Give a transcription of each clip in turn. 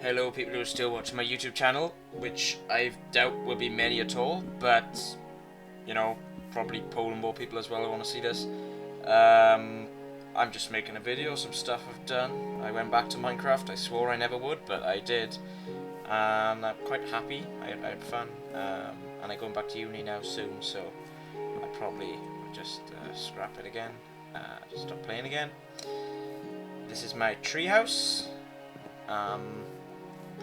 Hello people who are still watching my YouTube channel, which I doubt will be many at all, but, you know, probably Poland more people as well who want to see this. I'm just making a video, some stuff I've done. I went back to Minecraft, I swore I never would, but I did. And I'm quite happy, I had fun, and I'm going back to uni now soon, so I probably will just scrap it again, just stop playing again. This is my treehouse.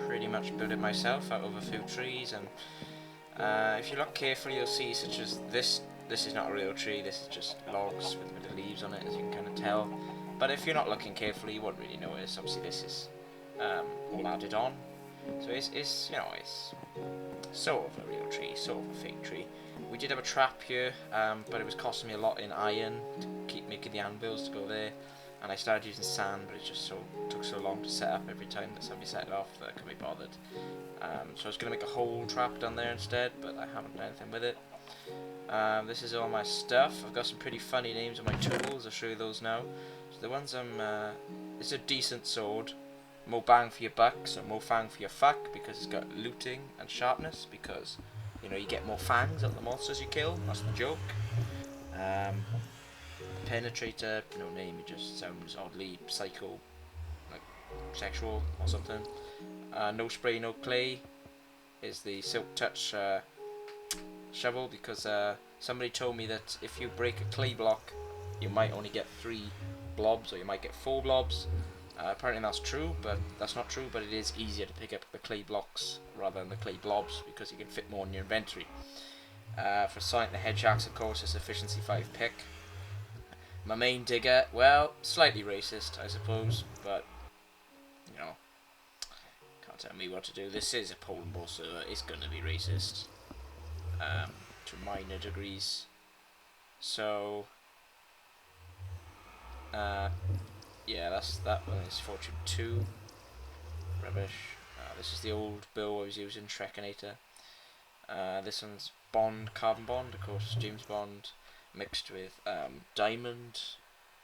Pretty much built it myself out of a few trees, and if you look carefully you'll see, such as this is not a real tree, this is just logs with a bit of leaves on it, as you can kind of tell, but if you're not looking carefully you won't really notice. Obviously this is all added on, so it's you know, it's sort of a real tree, sort of a fake tree. We did have a trap here, but it was costing me a lot in iron to keep making the anvils to go there. And I started using sand, but it just took so long to set up every time that somebody set it off that I couldn't be bothered. So I was going to make a whole trap down there instead, but I haven't done anything with it. This is all my stuff. I've got some pretty funny names on my tools. I'll show you those now. So the ones it's a decent sword. More bang for your buck, so more fang for your fuck, because it's got looting and sharpness, because, you know, you get more fangs out of the monsters you kill. That's the joke. Penetrator, no name, it just sounds oddly psycho, like sexual or something. No spray, no clay is the silk touch shovel, because somebody told me that if you break a clay block you might only get 3 blobs, or you might get 4 blobs. Apparently that's true, but that's not true, but it is easier to pick up the clay blocks rather than the clay blobs, because you can fit more in your inventory. For Sonic the Hedgehog's, of course, it's efficiency 5 pick. My main digger, well, slightly racist, I suppose, but, you know, can't tell me what to do. This is a Poland ball server, it's gonna be racist, to minor degrees. So, yeah, that one is Fortune 2, rubbish. This is the old bow I was using, Shrekinator. This one's Bond, Carbon Bond, of course, James Bond, mixed with diamond,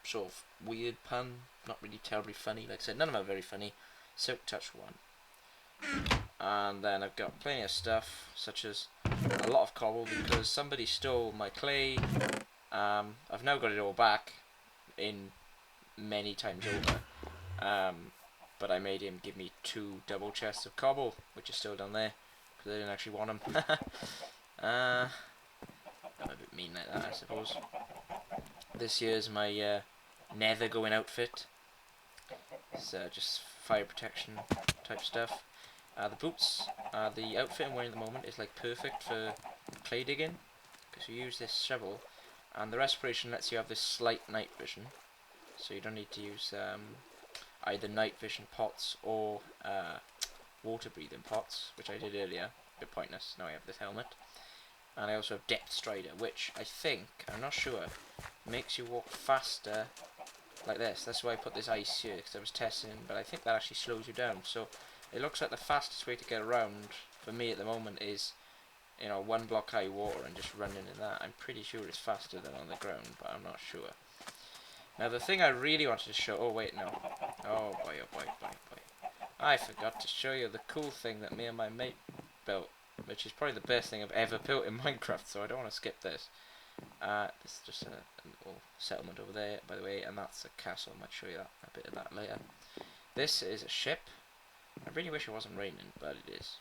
sort of weird pun, not really terribly funny. Like I said, none of them are very funny. Silk Touch 1. And then I've got plenty of stuff, such as a lot of cobble, because somebody stole my clay. I've now got it all back, in many times over. But I made him give me 2 double chests of cobble, which is still down there, because I didn't actually want them. I'm a bit mean like that, I suppose. This here's my nether going outfit. It's just fire protection type stuff. The boots, the outfit I'm wearing at the moment is like perfect for clay digging, because you use this shovel, and the respiration lets you have this slight night vision, so you don't need to use either night vision pots or water breathing pots, which I did earlier. A bit pointless. Now I have this helmet. And I also have Depth Strider, which I think, I'm not sure, makes you walk faster like this. That's why I put this ice here, because I was testing, but I think that actually slows you down. So it looks like the fastest way to get around, for me at the moment, is, you know, 1 block high water and just running in that. I'm pretty sure it's faster than on the ground, but I'm not sure. Now the thing I really wanted to show, oh wait, no. Oh boy, oh boy, boy, boy. I forgot to show you the cool thing that me and my mate built, which is probably the best thing I've ever built in Minecraft, so I don't want to skip this. This is just a little settlement over there, by the way, and that's a castle. I might show you a bit of that later. This is a ship. I really wish it wasn't raining, but it is.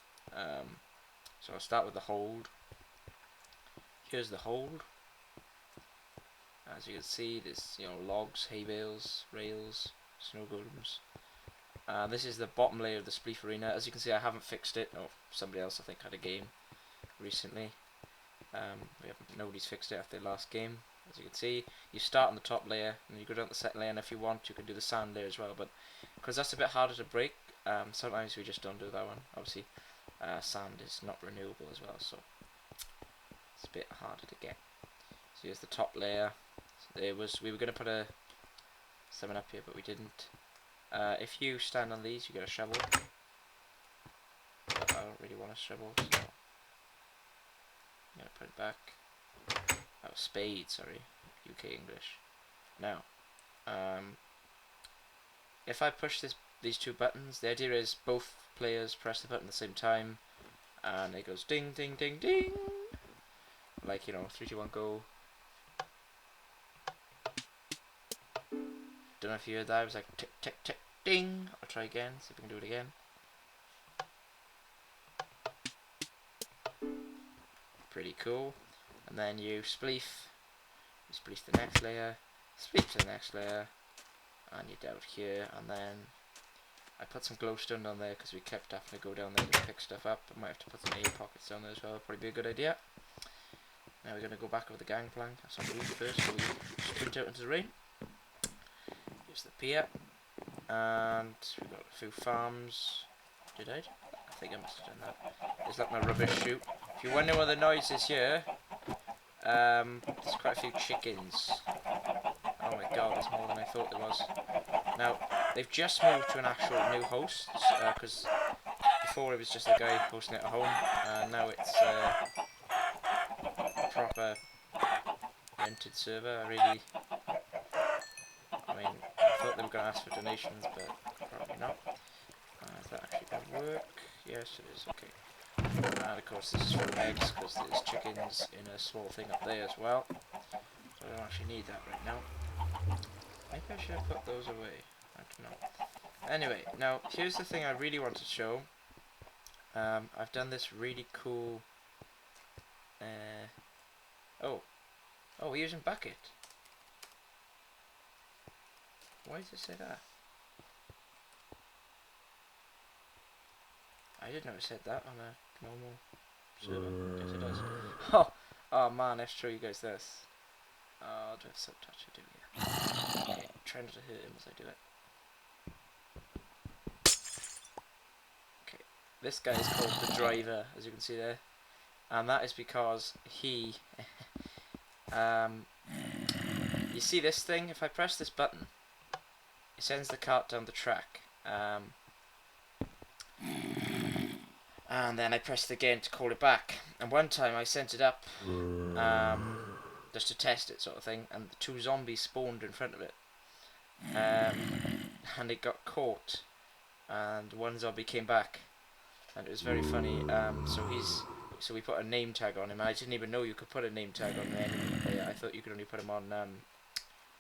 So I'll start with the hold. Here's the hold. As you can see, there's, you know, logs, hay bales, rails, snow golems. This is the bottom layer of the Spleef arena. As you can see, I haven't fixed it. No, somebody else I think had a game recently. Nobody's fixed it after the last game. As you can see, you start on the top layer and you go down to the second layer, and if you want you can do the sand layer as well, but because that's a bit harder to break, sometimes we just don't do that one. Obviously sand is not renewable as well, so it's a bit harder to get. So here's the top layer. So we were going to put a 7 up here, but we didn't. If you stand on these, you get a shovel. But I don't really want a shovel, so I'm going to put it back. Oh, spade, sorry. UK English. Now, if I push this these two buttons. The idea is both players press the button at the same time, and it goes ding, ding, ding, ding. Like, you know, 3, 2, 1, go. Don't know if you heard that. It was like tick, tick, tick, ding. I'll try again. See if we can do it again. Pretty cool. And then you spleef the next layer, spleef to the next layer, and you're down here. And then I put some glowstone on there because we kept having to go down there to pick stuff up. I might have to put some air pockets down there as well. Probably be a good idea. Now we're going to go back over the gangplank. Have some roof first, so we sprint out into the rain. Use the pier, and we've got a few farms. Did I? I think I must have done that. There's like my rubbish chute. If you're wondering what the noise is here, there's quite a few chickens. Oh my god, there's more than I thought there was. Now, they've just moved to an actual new host, because before it was just a guy hosting it at home, and now it's a proper rented server. I thought they were going to ask for donations, but probably not. Is that actually going to work? Yes, it is. Okay. And of course this is for eggs, because there's chickens in a small thing up there as well. So I don't actually need that right now. Maybe I should have put those away. I don't know. Anyway, now here's the thing I really want to show. I've done this really cool... Oh, we're using bucket. Why does it say that? I didn't know it said that on a normal server. Yes, it does. Oh man, let's show you guys this. I'll do a subtouch to do here. Okay, try not to hurt him as I do it. Okay, this guy is called the driver, as you can see there, and that is because he. You see this thing? If I press this button, it sends the cart down the track. And then I pressed again to call it back. And one time I sent it up just to test it, sort of thing, and the 2 zombies spawned in front of it. And it got caught, and 1 zombie came back, and it was very funny. So we put a name tag on him. I didn't even know you could put a name tag on the enemy. I thought you could only put them on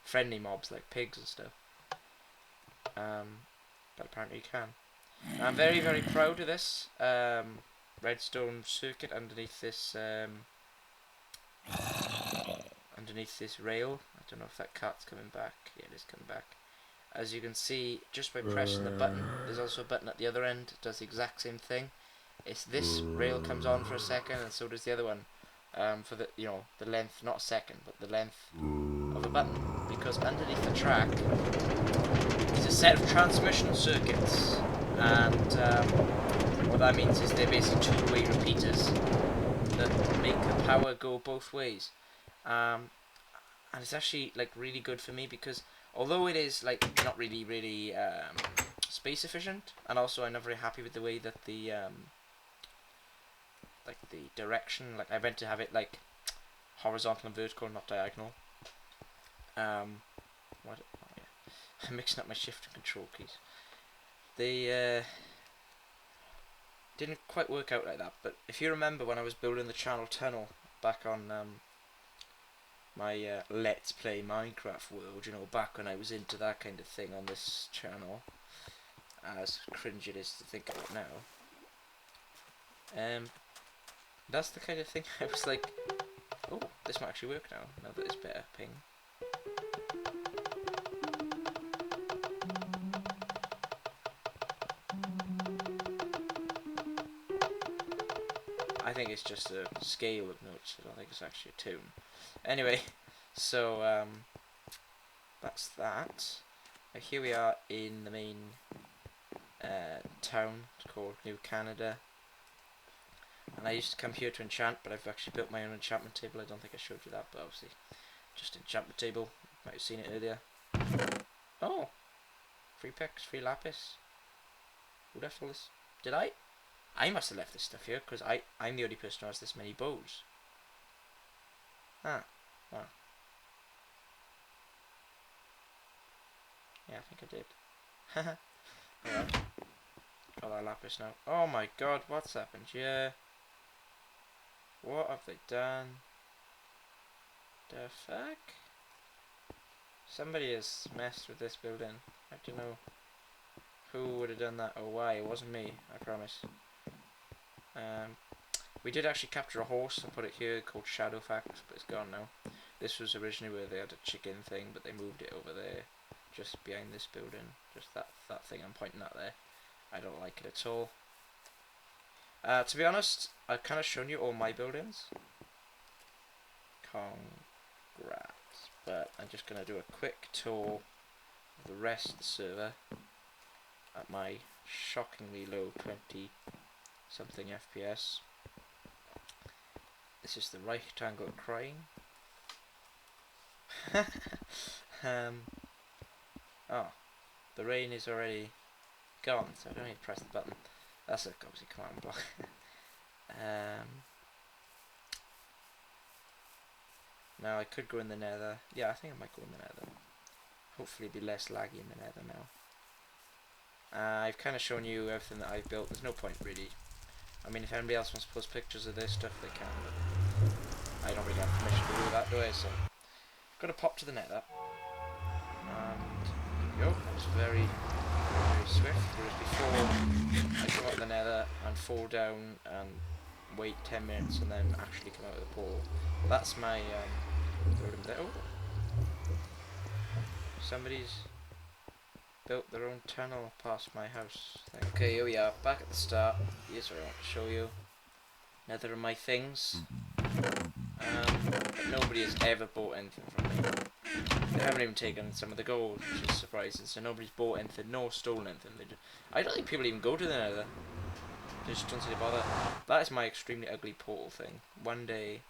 friendly mobs like pigs and stuff. But apparently you can. I'm very, very proud of this redstone circuit underneath this rail. I don't know if that cart's coming back. Yeah, it is coming back. As you can see, just by pressing the button, there's also a button at the other end. It does the exact same thing. It's this rail comes on for a second, and so does the other one. For the the length, not a second, but the length of a button. Because underneath the track is a set of transmission circuits. And what that means is they're basically 2-way repeaters that make the power go both ways. And it's actually like really good for me, because although it is like not really space efficient, and also I'm not very happy with the way that the direction, like I meant to have it like horizontal and vertical, not diagonal. I'm mixing up my shift and control keys. They didn't quite work out like that, but if you remember when I was building the channel tunnel back on my Let's Play Minecraft world, back when I was into that kind of thing on this channel, as cringe it is to think about now, that's the kind of thing I was like, oh, this might actually work now that it's better ping. I think it's just a scale of notes. I don't think it's actually a tune. Anyway, so that's that. Now here we are in the main town. It's called New Canada. And I used to come here to enchant, but I've actually built my own enchantment table. I don't think I showed you that, but obviously just enchantment table. Might have seen it earlier. Oh, free picks, free lapis. Who left all this? Did I? I must have left this stuff here, because I'm the only person who has this many bows. Ah, wow. Yeah, I think I did. Alright. Got our lapis now. Oh my god, what's happened here? What have they done? The fuck? Somebody has messed with this building. I don't know who would have done that or why. It wasn't me, I promise. We did actually capture a horse and put it here called Shadowfax, but it's gone now. This was originally where they had a chicken thing, but they moved it over there, just behind this building. Just that thing I'm pointing at there. I don't like it at all. To be honest, I've kind of shown you all my buildings. Congrats. But I'm just going to do a quick tour of the rest of the server at my shockingly low 20 something FPS. This is the right angle crying. Oh, the rain is already gone, so I don't need to press the button. That's obviously command block. Now I could go in the nether. Yeah, I think I might go in the nether. Hopefully be less laggy in the nether now. I've kind of shown you everything that I've built. There's no point really. I mean, if anybody else wants to post pictures of this stuff, they can, but I don't really have permission to do that, do I? So, I'm going to pop to the nether. And there we go. That was very, very swift. Whereas before, I go out of the nether and fall down and wait 10 minutes and then actually come out of the portal. Well, that's my building there. Oh, somebody's built their own tunnel past my house thing. Okay, here we are, back at the start. Here's what I want to show you. Nether are my things. But nobody has ever bought anything from me. They haven't even taken some of the gold, which is surprising. So nobody's bought anything, nor stolen anything. I don't think people even go to the nether. They just don't seem to bother. That is my extremely ugly portal thing. One day,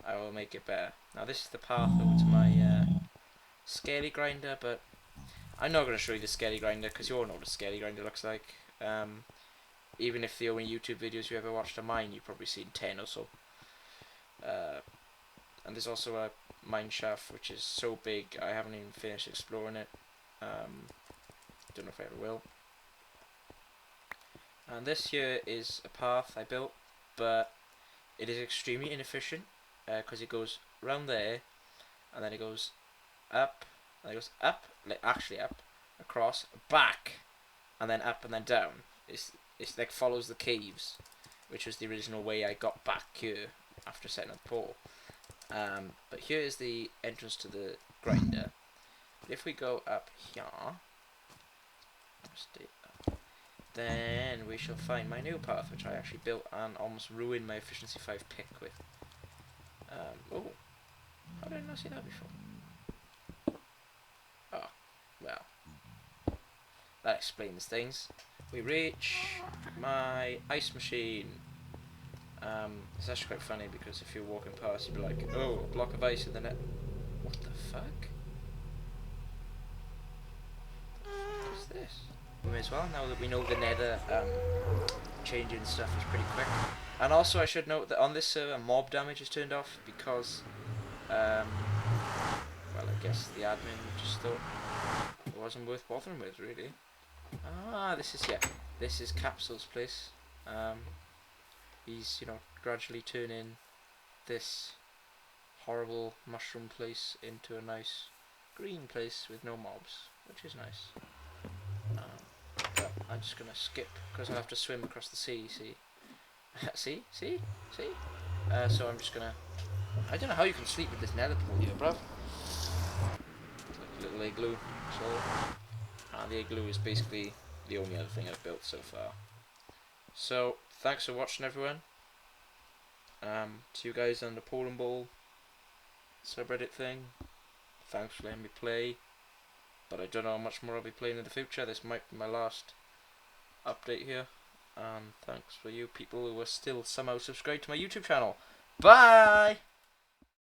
I will make it better. Now this is the path over to my scaly grinder, but I'm not going to show you the scaly grinder because you all know what a scaly grinder looks like. Even if the only YouTube videos you ever watched are mine, you've probably seen 10 or so. And there's also a mine shaft which is so big I haven't even finished exploring it. Don't know if I ever will. And this here is a path I built, but it is extremely inefficient because it goes round there, and then it goes up, and it goes up, like actually up, across, back, and then up and then down. It's like follows the caves, which was the original way I got back here after setting up the portal. But here is the entrance to the grinder. If we go up here, then we shall find my new path, which I actually built and almost ruined my efficiency 5 pick with. Oh, how did I not see that before? Oh, well, that explains things. We reach my ice machine. It's actually quite funny because if you're walking past, you'd be like, oh, a block of ice in the net. What the fuck? What's this? We may as well, now that we know the nether changing stuff is pretty quick. And also I should note that on this server mob damage is turned off because well, I guess the admin just thought it wasn't worth bothering with really. Ah, this is Capsule's place. He's, you know, gradually turning this horrible mushroom place into a nice green place with no mobs, which is nice. But I'm just gonna skip because I have to swim across the sea. See, see. So I'm just gonna. I don't know how you can sleep with this nether pool here, bruv. Like a little igloo. So, the igloo is basically the only other thing I've built so far. So thanks for watching, everyone. To you guys on the Poland Bowl subreddit thing, thanks for letting me play. But I don't know how much more I'll be playing in the future. This might be my last update here. And thanks for you people who are still somehow subscribed to my YouTube channel. Bye!